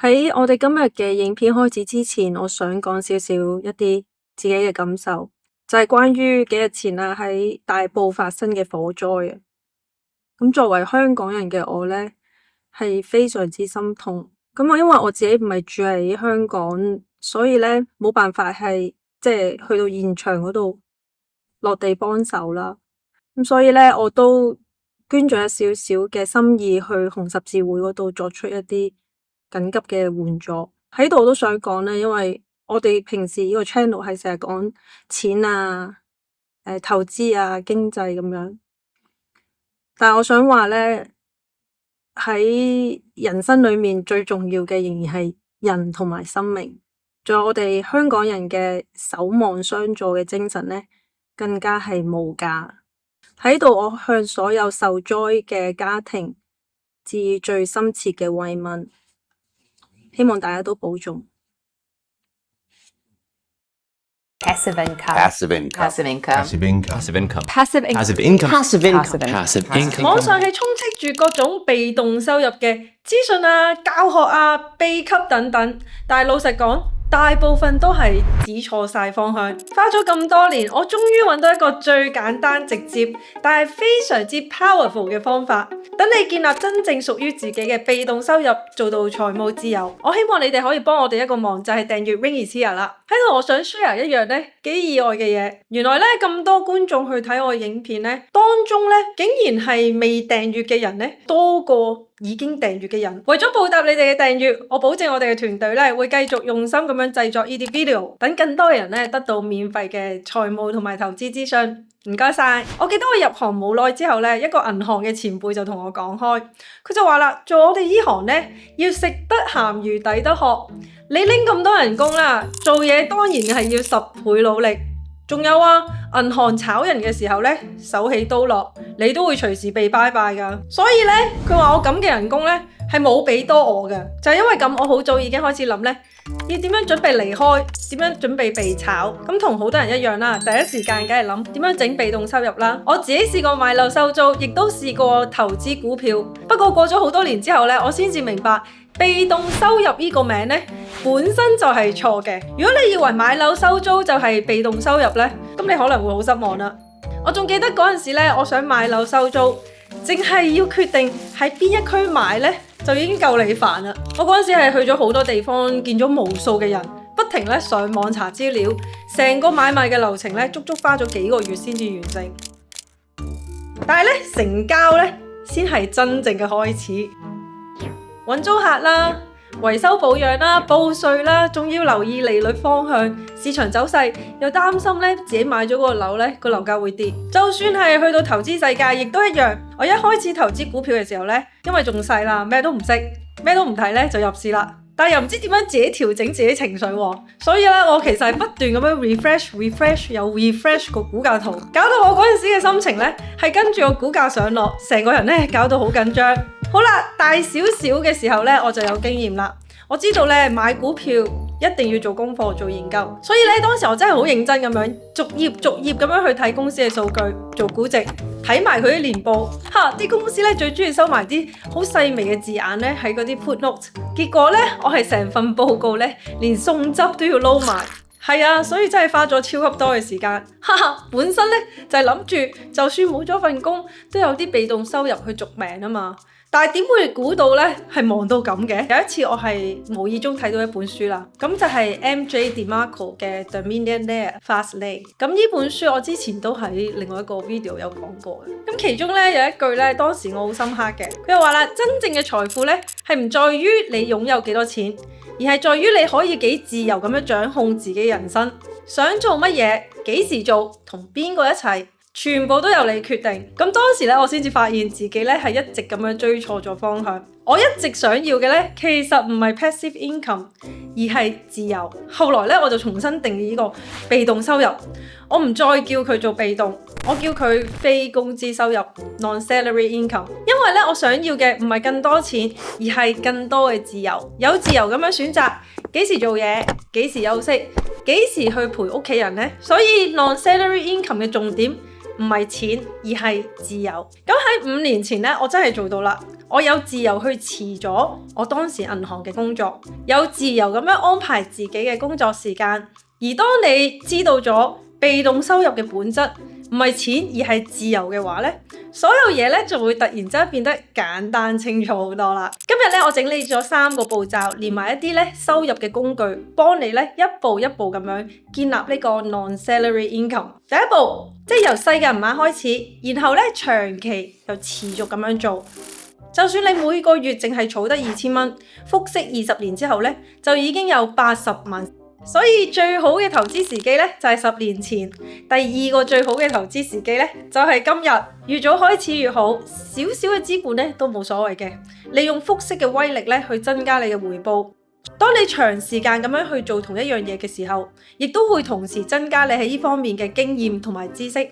喺我哋今日嘅影片開始之前，我想講少少一啲自己嘅感受，就係關於幾日前啦喺大埔發生嘅火災啊。咁作為香港人嘅我呢，係非常之心痛。咁因為我自己唔係住喺香港，所以呢冇辦法係去到現場嗰度落地幫手啦。咁所以呢，我都捐咗一少少嘅心意去紅十字會嗰度作出一啲緊急嘅援助。喺度我都想講咧，因為我哋平時呢個 channel 係成日講錢啊、投資啊、經濟咁樣，但係我想話咧，喺人生裏面最重要嘅仍然係人同埋生命，仲有我哋香港人嘅守望相助嘅精神咧，更加係無價。喺度我向所有受災嘅家庭致以最深切嘅慰問。希望大家都保重。Passive income. Passive income. Passive income. Passive income. Passive income. Passive income. Passive income. Passive income. Passive income. 網上係充斥住各種被動收入嘅資訊啊、教學啊、秘笈等等，但係老實講，大部分都係指錯晒方向。花咗咁多年，我終於揾到一個最簡單直接，但係非常之 powerful 嘅方法，等你建立真正屬於自己嘅被動收入，做到財務自由。我希望你哋可以幫我哋一個忙，就係訂閱 Ring is Here 啦。喺度我想 share 一樣咧幾意外嘅嘢，原來咧咁多觀眾去睇我嘅影片咧，當中咧竟然係未訂閱嘅人咧多過已經訂閱嘅人。為咗報答你哋嘅訂閱，我保證我哋嘅團隊咧會繼續用心咁樣製作呢啲 video， 等更多人咧得到免費嘅財務同埋投資資訊。唔該晒。我記得我入行冇耐之後咧，一個銀行嘅前輩就同我講開，佢就話啦，做我哋呢行咧要食得鹹魚抵得渴。你拎咁多人工啦，做嘢當然係要10倍努力。仲有啊，銀行炒人嘅時候咧，手起刀落，你都會隨時被拜拜噶。所以咧，佢話我咁嘅人工咧係冇俾多我嘅，就係因為咁，我好早已經開始諗咧，要點樣準備離開，點樣準備被炒。咁同好多人一樣啦，第一時間梗係諗點樣整被動收入啦。我自己試過買樓收租，亦都試過投資股票。不過過咗好多年之後咧，我先至明白，被動收入呢個名咧本身就係錯嘅。如果你以為買樓收租就係被動收入咧，咁你可能會好失望啦。我仲記得嗰陣時咧，我想買樓收租，淨係要決定喺邊一區買咧，就已經夠你煩啦。我嗰陣時係去咗好多地方，見咗無數嘅人，不停咧上網查資料，成個買賣嘅流程咧，足足花咗幾個月先至完成。但係咧，成交咧先係真正嘅開始。揾租客啦，維修保養啦，報稅啦，仲要留意利率方向、市場走勢，又擔心咧自己買咗個樓咧個樓價會跌。就算係去到投資世界，亦都一樣。我一開始投資股票嘅時候咧，因為仲細啦，咩都唔識，咩都唔睇咧就入市啦。但係又唔知點樣自己調整自己情緒喎，所以咧我其實係不斷咁樣 refresh 又 refresh 個股價圖，搞到我嗰陣時嘅心情咧係跟住個股價上落，成個人咧搞到好緊張。好啦，大少少嘅時候咧，我就有經驗啦。我知道咧買股票一定要做功課、做研究，所以咧當時我真係好認真咁樣逐頁咁樣去睇公司嘅數據、做估值、睇埋佢啲年報。啲公司咧最中意收埋啲好細微嘅字眼咧喺嗰啲 footnote。結果咧我係成份報告咧連餸汁都要撈埋。係啊，所以真係花咗超級多嘅時間。本身咧就係諗住就算冇咗份工，都有啲被動收入去續命啊嘛。但係點會估到咧係忙到咁嘅？有一次我係無意中睇到一本書啦，咁就係 MJ DeMarco 嘅 The Millionaire Fast Lane。咁呢本書我之前都喺另外一個 video 有講過嘅。咁其中咧有一句咧，當時我好深刻嘅，佢就話啦：真正嘅財富咧係唔在於你擁有幾多錢，而係在於你可以幾自由咁樣掌控自己人生，想做乜嘢、幾時做、同邊個一齊。全部都由你決定。咁當時咧，我先至發現自己咧係一直咁樣追錯咗方向。我一直想要嘅咧，其實唔係 passive income， 而係自由。後來咧，我就重新定義呢個被動收入。我唔再叫佢做被動，我叫佢非工資收入 （non-salary income）。因為咧，我想要嘅唔係更多錢，而係更多嘅自由。有自由咁樣選擇幾時做嘢、幾時休息、幾時去陪屋企人咧。所以 non-salary income 嘅重點唔係錢，而係自由。咁喺5年前呢，我真係做到啦。我有自由去辭咗我當時銀行嘅工作，有自由咁樣安排自己嘅工作時間。而當你知道咗被動收入嘅本質唔係錢而係自由嘅話呢，所有嘢呢就會突然之間變得簡單清楚好多啦。今日呢，我整理咗3個步驟，連埋一啲呢收入嘅工具，幫你呢一步一步咁樣建立呢個 non-salary income。第一步，即係由細嘅銀碼開始，然後呢長期又持續咁樣做。就算你每個月淨係儲得2000蚊，複息20年之後呢，就已經有80萬。所以最好嘅投資時機呢，就係10年前。第二個最好嘅投資時機呢，就係今日。越早開始越好，少少嘅資本呢都冇所謂嘅。利用複息嘅威力呢去增加你嘅回報。當你長時間咁樣去做同一樣嘢嘅時候，亦都會同時增加你喺呢方面嘅經驗同埋知識。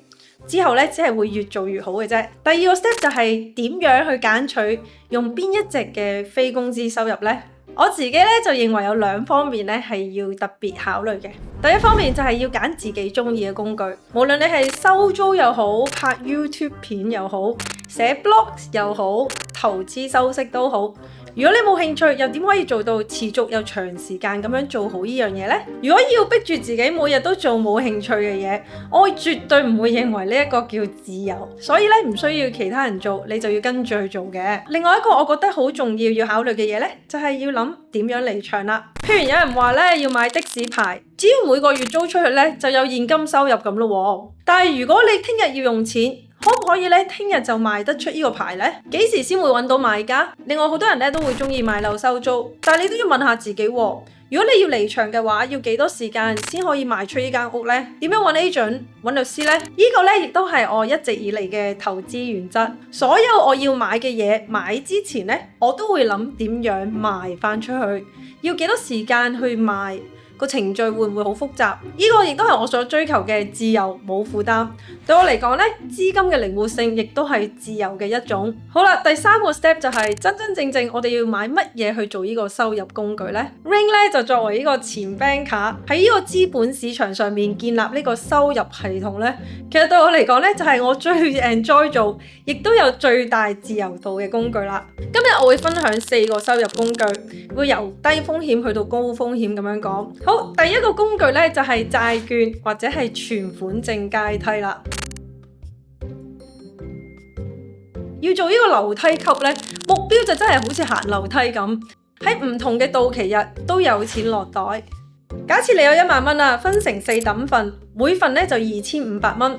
之後呢，只係會越做越好嘅啫。第二個 step 就係點樣去揀取用邊一隻嘅非工資收入呢？我自己咧就認為有2方面咧係要特別考慮嘅。第一方面就係要揀自己中意嘅工具，無論你係收租又好，拍 YouTube 片又好，寫 blog 又好，投資收息都好。如果你冇興趣，又點可以做到持續又長時間咁樣做好呢樣嘢呢？如果要逼住自己每日都做冇興趣嘅嘢，我絕對唔會認為呢一個叫自由。所以咧唔需要其他人做，你就要跟住去做嘅。另外一個我覺得好重要要考慮嘅嘢咧，就係要諗點樣離場啦。譬如有人話咧要買的士牌，只要每個月租出去咧就有現金收入咁咯。但係如果你聽日要用錢，可唔可以咧聽日就賣得出呢個牌呢？幾時先會揾到買家？另外好多人咧都會中意買樓收租，但係你都要問下自己，如果你要離場嘅話，要幾多時間先可以賣出呢間屋呢？點樣揾 agent、揾律師呢？呢個咧亦都係我一直以嚟嘅投資原則。所有我要買嘅嘢買之前呢，我都會諗點樣賣翻出去，要幾多時間去賣。個程序會唔會好複雜？呢個亦都係我所追求嘅自由，冇負擔。對我嚟講呢，資金嘅靈活性亦都係自由嘅一種。好啦，第3個 step 就係真正我哋要買乜嘢去做呢個收入工具呢？ Ring 咧就作為呢個前 banker 喺呢個資本市場上面建立呢個收入系統呢，其實對我嚟講呢，就係我最 enjoy 做，亦都有最大自由度嘅工具啦。今日我會分享4個收入工具，會由低風險去到高風險咁樣講。好，第一個工具咧就係債券或者係存款證階梯啦。要做呢個樓梯級咧，目標就真係好似行樓梯咁，喺唔同嘅到期日都有錢落袋。假設你有1萬蚊啦，分成4等份，每份咧就2500蚊。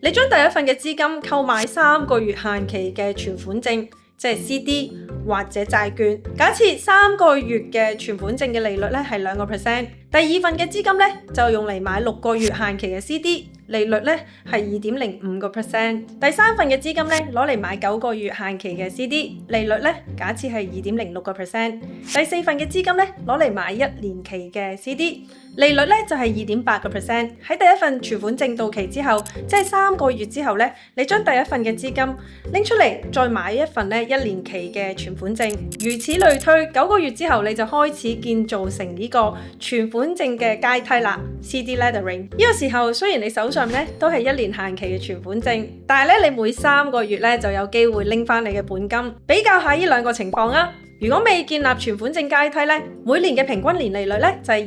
你將第一份嘅資金購買3個月限期嘅存款證，即係 CD 或者債券。假設3個月嘅存款證嘅利率咧係2%。第二份嘅資金咧就用嚟買6個月限期嘅 CD， 利率咧係2.05%。第三份嘅資金咧攞嚟買9個月限期嘅 CD， 利率咧假設係2.06%。第四份嘅資金咧攞嚟買1年期嘅 CD， 利率咧就係2.8%。喺第一份存款證到期之後，即係3個月之後咧，你將第一份嘅資金拎出嚟，再買一份咧1年期嘅存款證，如此類推，9個月之後你就開始建造成呢個存款證嘅階梯啦 ，CD laddering。呢個時候雖然你手上咧都係1年限期嘅存款證，但係咧你每3個月咧就有機會拎翻你嘅本金。比較下呢2個情況啊。如果未建立存款證階梯咧，每年嘅平均年利率咧就係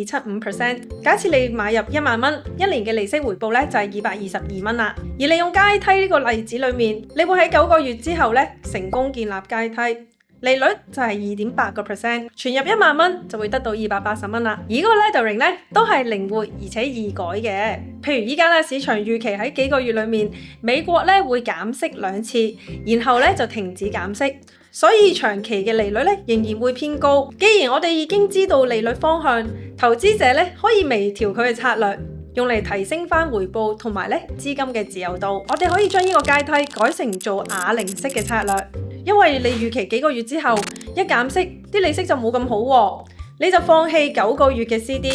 2.2275%。假設你買入1萬蚊，1年嘅利息回報咧就係222蚊啦。而利用階梯呢個例子裏面，你會喺9個月之後咧成功建立階梯。利率就係2.8%，存入1萬蚊就會得到280蚊啦。而呢個 laddering 咧都係靈活而且易改嘅。譬如依家咧市場預期喺幾個月裏面，美國咧會減息2次，然後咧就停止減息，所以長期嘅利率咧仍然會偏高。既然我哋已經知道利率方向，投資者咧可以微調佢嘅策略，用嚟提升翻回報同埋咧資金嘅自由度。我哋可以將呢個階梯改成做啞鈴式嘅策略。因為你預期幾個月之後一減息，啲利息就冇咁好喎，你就放棄9個月嘅 CD，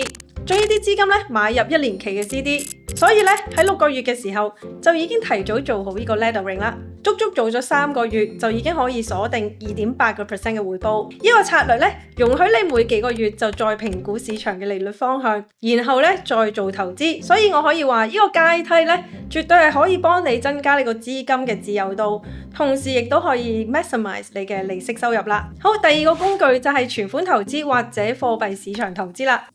將呢啲資金咧買入1年期嘅 CD， 所以咧喺6個月嘅時候就已經提早做好呢個 laddering 啦。足足做咗3個月就已經可以鎖定2.8% 嘅回報。呢個策略咧，容許你每幾個月就再評估市場嘅利率方向，然後咧再做投資。所以我可以話呢個階梯咧，絕對係可以幫你增加你個資金嘅自由度，同時亦都可以 maximize 你嘅利息收入啦。好，第二個工具就係存款投資或者貨幣市場投資啦。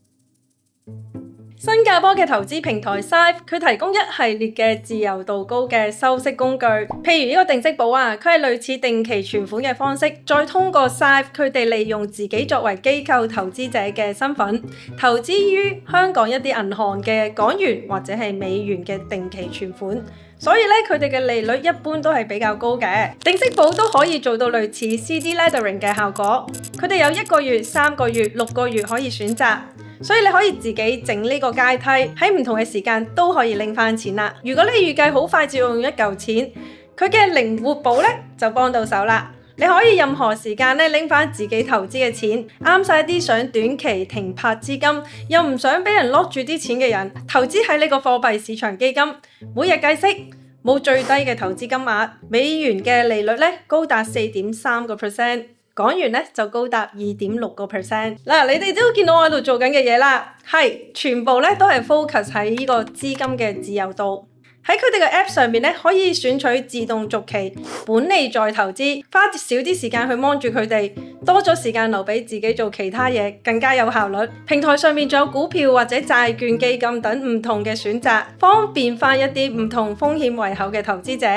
新加坡嘅投資平台 Syfe 佢提供一系列嘅自由度高嘅收息工具，譬如呢個定息寶啊，佢係類似定期存款嘅方式，再通過 Syfe 佢哋利用自己作為機構投資者嘅身份，投資於香港一啲銀行嘅港元或者係美元嘅定期存款，所以咧佢哋嘅利率一般都係比較高嘅。定息寶都可以做到類似 CD laddering 嘅效果，佢哋有1個月、3個月、6個月可以選擇。所以你可以自己整呢個階梯，喺唔同嘅時間都可以拎返錢啦。如果你預計好快就要用一嚿錢，佢嘅靈活寶咧就幫到手啦。你可以任何時間咧拎返自己投資嘅錢，啱晒啲想短期停泊資金，又唔想俾人 lock 住啲錢嘅人，投資喺呢個貨幣市場基金，每日計息，冇最低嘅投資金額，美元嘅利率咧高達4.3%。港元咧就高達2.6%。嗱，你哋都見到我喺度做緊嘅嘢啦，係全部咧都係 focus 喺呢個資金嘅自由度。喺佢哋嘅 app 上面咧，可以選取自動續期、本利再投資，花少啲時間去望住佢哋，多咗時間留俾自己做其他嘢，更加有效率。平台上面仲有股票或者債券基金等唔同嘅選擇，方便翻一啲唔同風險胃口嘅投資者，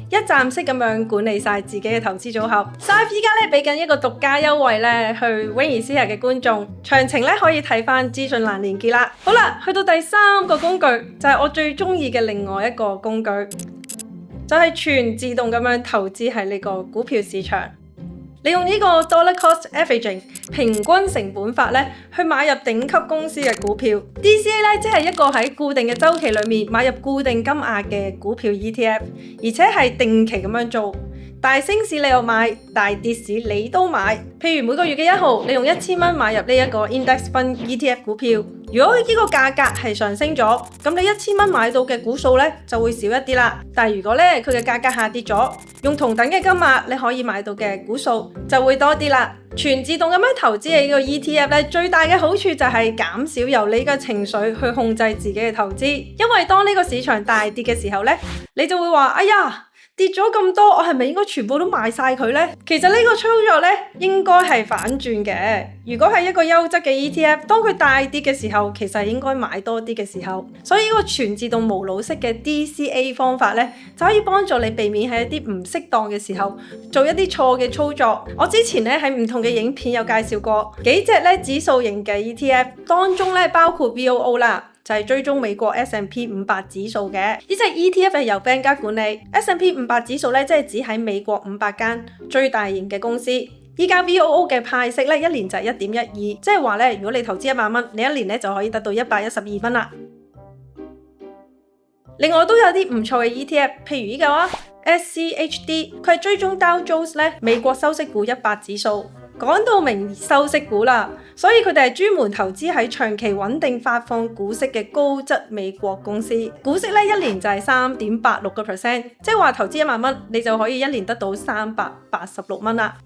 一站式咁樣管理晒自己嘅投資組合。Syfe 依家咧俾緊一個獨家優惠咧，去威爾斯人嘅觀眾，詳情咧可以睇翻資訊欄連結啦。好啦，去到第3個工具就係我最中意嘅另外一個工具，就係全自動咁樣投資喺呢個股票市場。利用呢個 dollar cost averaging 平均成本法咧，去買入頂級公司嘅股票。DCA 咧即係一個喺固定嘅週期裏面買入固定金額嘅股票 ETF， 而且係定期咁樣做。大升市你又買，大跌市你都買。譬如每個月嘅1號，你用1000蚊買入呢一個 index fund ETF 股票。如果呢個價格係上升咗，咁你1000蚊買到嘅股數咧就會少一啲啦。但係如果咧佢嘅價格下跌咗，用同等嘅金額你可以買到嘅股數就會多啲啦。全自動咁樣投資嘅呢個 ETF 咧，最大嘅好處就係減少由你嘅情緒去控制自己嘅投資。因為當呢個市場大跌嘅時候咧，你就會話：哎呀！跌咗咁多，我係咪應該全部都賣晒佢呢？其實呢個操作呢，應該係反轉嘅。如果係一個優質嘅 ETF，當佢大跌嘅時候，其實應該買多啲嘅時候。所以呢個全自動無腦式嘅 DCA 方法呢，就可以幫助你避免喺一啲唔適當嘅時候做一啲錯嘅操作。我之前呢，喺唔同嘅影片有介紹過幾隻呢指數型嘅 ETF，當中呢，包括 VOO 啦。就係追蹤美國 S&P 500指數嘅，呢隻 ETF 係由 Vanguard 管理。S&P 500指數咧，即係指喺美國500間最大型嘅公司。依家 VOO 嘅派息咧，一年就係1.12，即係話咧，如果你投資1萬蚊，你一年咧就可以得到112分啦。另外都有啲唔錯嘅 ETF， 譬如呢個啊 SCHD， 佢係追蹤 Dow Jones 咧美國收息股100指數。講到明收息股啦，所以佢哋係專門投資喺長期穩定發放股息嘅高質美國公司。股息咧一年就係3.86%，即係話投資1萬蚊，你就可以一年得到386蚊啦。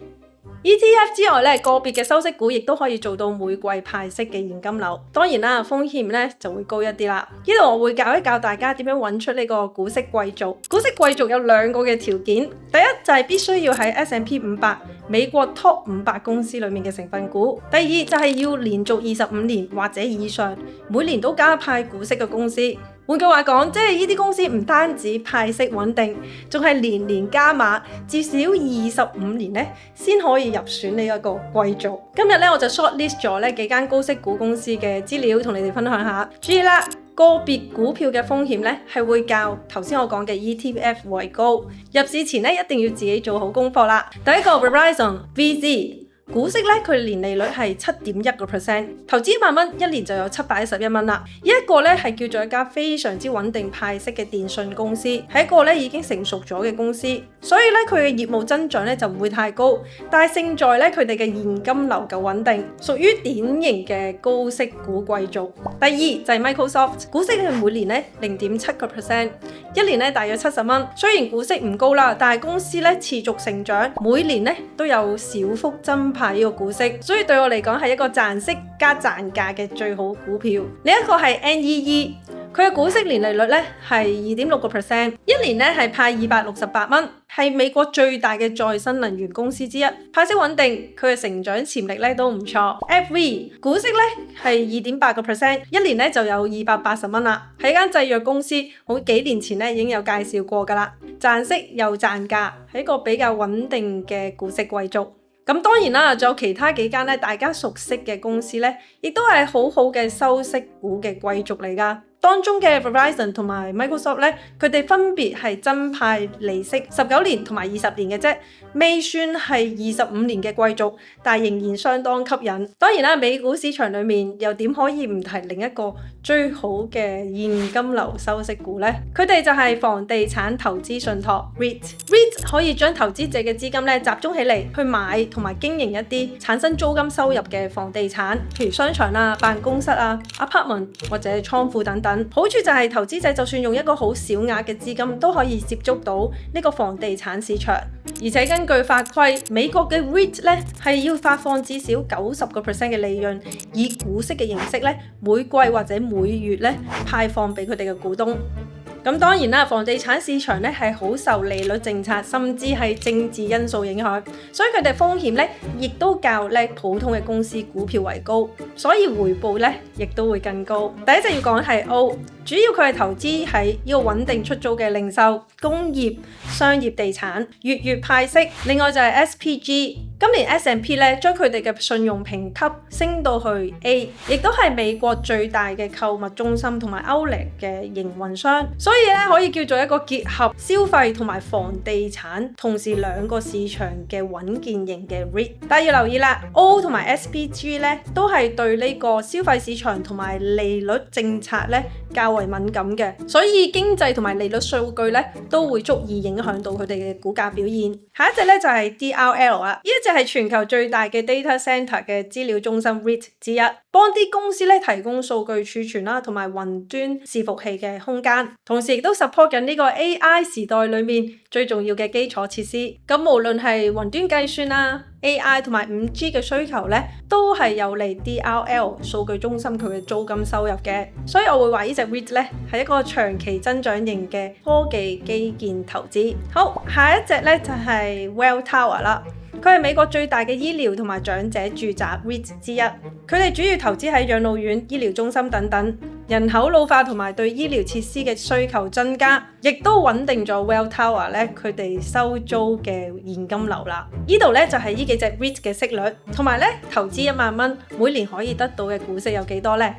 ETF 之外咧，個別嘅收息股亦都可以做到每季派息嘅現金流。當然啦，風險咧就會高一啲啦。呢度我會教一教大家點樣揾出呢個股息貴族。股息貴族有2個嘅條件，第一就係必須要喺 S&P 500美國 Top 500公司裏面嘅成分股，第二就係要連續25年或者以上，每年都加派股息嘅公司。換句話講，即係呢啲公司唔單止派息穩定，仲係年年加碼，至少25年咧先可以入選呢一個貴族。今日咧我就 short list 咗呢幾間高息股公司嘅資料，同你哋分享下。注意啦，個別股票嘅風險咧係會較頭先我講嘅 ETF 為高。入市前咧一定要自己做好功課啦。第一個 Verizon VZ。股息咧佢年利率係7.1%，投資1萬蚊，一年就有711蚊啦。呢一個咧係叫做一家非常之穩定派息嘅電信公司，係一個咧已經成熟咗嘅公司，所以咧佢嘅業務增長咧就唔會太高，但係勝在咧佢哋嘅現金流夠穩定，屬於典型嘅高息股貴族。第二就係 Microsoft， 股息係每年咧0.7%，一年咧大約70蚊。雖然股息唔高啦，但係公司咧持續成長，每年咧都有小幅增派呢個股息，所以對我嚟講係一個賺息加賺價嘅最好股票。另一個係 NEE， 佢嘅股息年利率咧係2.6%，一年咧係派268蚊，係美國最大嘅再生能源公司之一，派息穩定，佢嘅成長潛力咧都唔錯。FV 股息咧係2.8%，一年咧就有280蚊啦，係間製藥公司，好幾年前咧已經有介紹過㗎啦，賺息又賺價，係一個比較穩定嘅股息貴族。咁當然啦，仲有其他幾間咧大家熟悉嘅公司咧，亦都係好好嘅收息股嘅貴族嚟㗎。當中嘅 Verizon 同埋 Microsoft 咧，佢哋分別係增派利息19年同埋20年嘅啫，未算係25年嘅貴族，但係仍然相當吸引。當然啦，美股市場裡面又點可以唔提另一個最好嘅現金流收息股呢？佢哋就係房地產投資信託 REIT。REIT 可以將投資者嘅資金咧集中起嚟去買同埋經營一啲產生租金收入嘅房地產，譬如商場啊、辦公室啊、apartment 或者倉庫等等。好處就係投資者就算用一個好小額嘅資金都可以接觸到呢個房地產市場，而且根據法規，美國嘅 REIT 咧係要發放至少90% 嘅利潤，以股息嘅形式咧每季或者每月咧派放俾佢哋嘅股東。咁當然啦，房地產市場咧係好受利率政策甚至係政治因素影響，所以佢哋風險咧亦都較普通嘅公司股票為高，所以回報咧亦都會更高。第一隻要講係 O， 主要佢係投資喺呢個穩定出租嘅零售、工業、商業地產，月派息。另外就係 SPG， 今年 S&P 咧將佢哋嘅信用評級升到去 A， 亦都係美國最大嘅購物中心同埋 Outlet 嘅營運商。所以咧可以叫做一個結合消費同埋房地產，同時兩個市場嘅穩健型嘅 REIT。但係要留意啦 ，O 同埋 SPG 咧都係對呢個消費市場同埋利率政策咧較為敏感嘅，所以經濟同埋利率數據咧都會足以影響到佢哋嘅股價表現。下一隻咧就係 DRL 啦，呢一隻係全球最大嘅 data center 嘅資料中心 REIT 之一，幫啲公司咧提供數據儲存啦同埋雲端伺服器嘅空間，同時亦都 support 緊呢個 AI 時代裏面最重要嘅基礎設施。咁無論係雲端計算啦、AI 同埋 5G 嘅需求咧，都係有利 DRL 數據中心佢嘅租金收入嘅。所以我會話呢隻 REIT 咧係一個長期增長型嘅科技基建投資。好，下一隻咧就係 Welltower 啦。佢係美國最大嘅醫療同埋長者住宅 REIT 之一，佢哋主要投資喺養老院、醫療中心等等。人口老化同埋對醫療設施嘅需求增加，亦都穩定咗 Welltower 咧佢哋收租嘅現金流啦。呢度咧就係呢幾隻 REIT 嘅息率，同埋咧投資1萬蚊，每年可以得到嘅股息有幾多呢？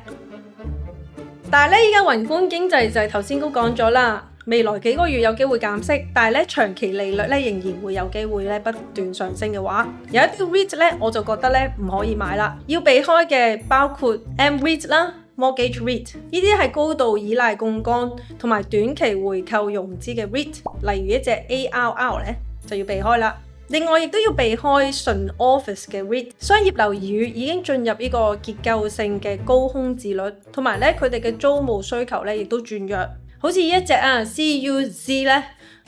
但係咧依家宏觀經濟就係頭先都講咗啦。未來幾個月有機會減息，但係咧長期利率咧仍然會有機會咧不斷上升嘅話，有一啲 REIT 咧我就覺得咧唔可以買啦。要避開嘅包括 M-REIT 啦、Mortgage REIT， 呢啲係高度依賴槓桿同埋短期回購融資嘅 REIT， 例如一隻 ARR 咧就要避開啦。另外亦都要避開純 office 嘅 REIT， 商業樓宇已經進入呢個結構性嘅高空置率，同埋咧佢哋嘅租務需求咧亦都轉弱。好似一隻CUZ 咧，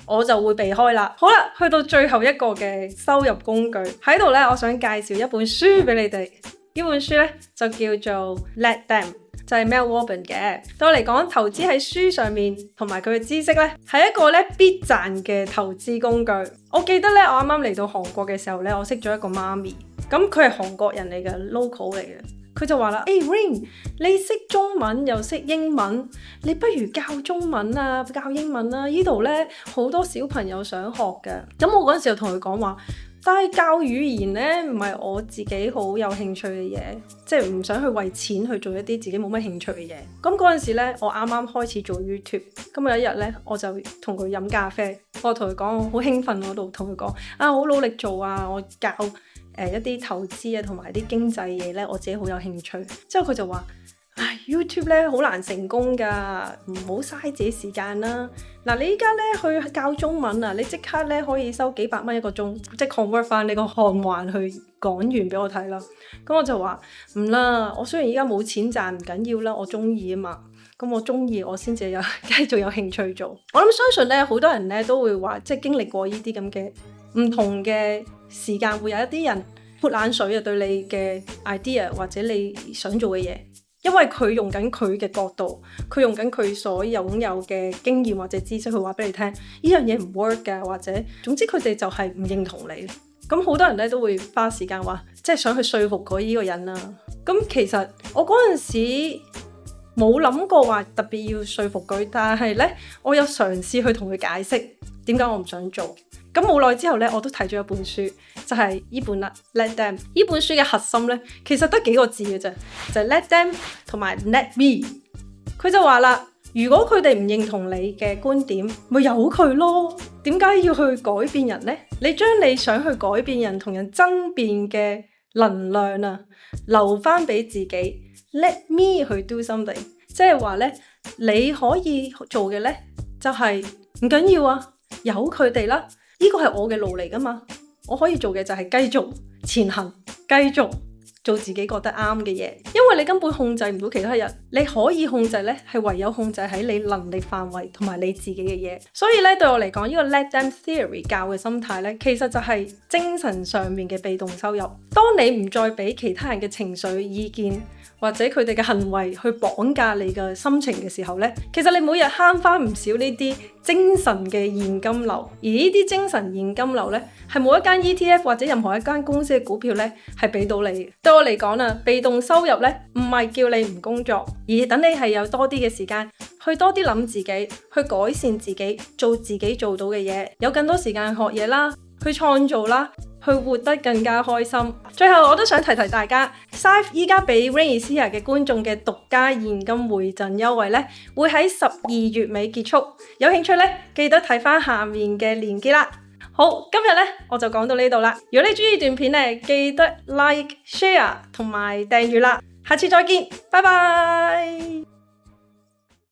我就會避開啦。好啦，去到最後一個嘅收入工具喺度咧，我想介紹一本書俾你哋。呢本書咧就叫做 Let Them， 就係 Mel Robbins 嘅。對我嚟講，投資喺書上面同埋佢嘅知識咧，係一個咧必賺嘅投資工具。我記得咧，我啱啱嚟到韓國嘅時候咧，我識咗一個媽咪，咁佢係韓國人嚟嘅 local 嚟嘅。佢就話啦，Ring， 你識中文又識英文，你不如教中文啊，教英文啊，呢度咧好多小朋友想學嘅。咁我嗰陣時就同佢講話，但係教語言咧唔係我自己好有興趣嘅嘢，即係唔想去為錢去做一啲自己冇乜興趣嘅嘢。咁嗰陣時咧，我啱啱開始做 YouTube， 咁有一日咧，我就同佢飲咖啡，我同佢講我好興奮，我度同佢講啊，好努力做啊，我教一啲投資啊同埋啲經濟嘢咧，我自己好有興趣。之後佢就話：唉 YouTube 咧好難成功㗎，唔好嘥自己時間啦。嗱，你依家咧去教中文啊，你即刻咧可以收幾百蚊一個鐘，即係 convert 翻你個漢環去講完俾我睇啦。咁我就話唔啦，我雖然依家冇錢賺唔緊要啦，我中意啊嘛。咁我中意我先至有繼續有興趣做。我諗相信咧，好多人咧都會話，即係經歷過呢啲咁嘅唔同嘅時間，會有一啲人潑冷水啊，對你嘅 idea 或者你想做嘅嘢。因為佢用緊佢嘅角度，佢用緊佢所擁有嘅經驗或者知識去話俾你聽，呢樣嘢唔 work 㗎，或者總之佢哋就係唔認同你。咁好多人咧都會花時間話，即係想去說服佢呢個人啦。咁其實我嗰陣時冇諗過話特別要說服佢，但係咧我有嘗試去同佢解釋點解我唔想做。咁冇耐之後咧，我都睇咗一本書，就係呢本啦。Let them 呢本書嘅核心咧，其實得幾個字嘅啫，就係 Let them 同埋 Let me。佢就話啦，如果佢哋唔認同你嘅觀點，咪由佢咯。點解要去改變人呢？你將你想去改變人同人爭辯嘅能量啊，留翻俾自己。Let me 去 do something， 即係話咧，你可以做嘅咧，就係唔緊要啊，由佢哋啦。呢個係我嘅路嚟㗎嘛，我可以做嘅就係繼續前行，繼續做自己覺得啱嘅嘢。因為你根本控制唔到其他人，你可以控制咧，係唯有控制喺你能力範圍同埋你自己嘅嘢。所以咧，對我嚟講，呢個 Let them theory 教嘅心態咧，其實就係精神上面嘅被動收入。當你唔再俾其他人嘅情緒意見，或者佢哋嘅行為去綁架你嘅心情嘅時候呢，其實你每日慳翻唔少呢啲精神嘅現金流，而呢啲精神現金流呢，係冇一間 ETF 或者任何一間公司嘅股票呢係俾到你。對我嚟講啊，被動收入呢唔係叫你唔工作，而等你係有多啲嘅時間去多啲諗自己，去改善自己，做自己做到嘅嘢，有更多時間學嘢啦，去創造啦，去活得更加開心。最後我都想提提大家 Syfe 依家俾 Rain is Here 嘅觀眾嘅獨家現金回贈優惠咧，會喺12月尾結束。有興趣咧，記得睇翻下面嘅連結啦。好，今日咧我就講到呢度啦。如果你中意段片咧，記得 like、share 同埋訂閱啦。下次再見，拜拜。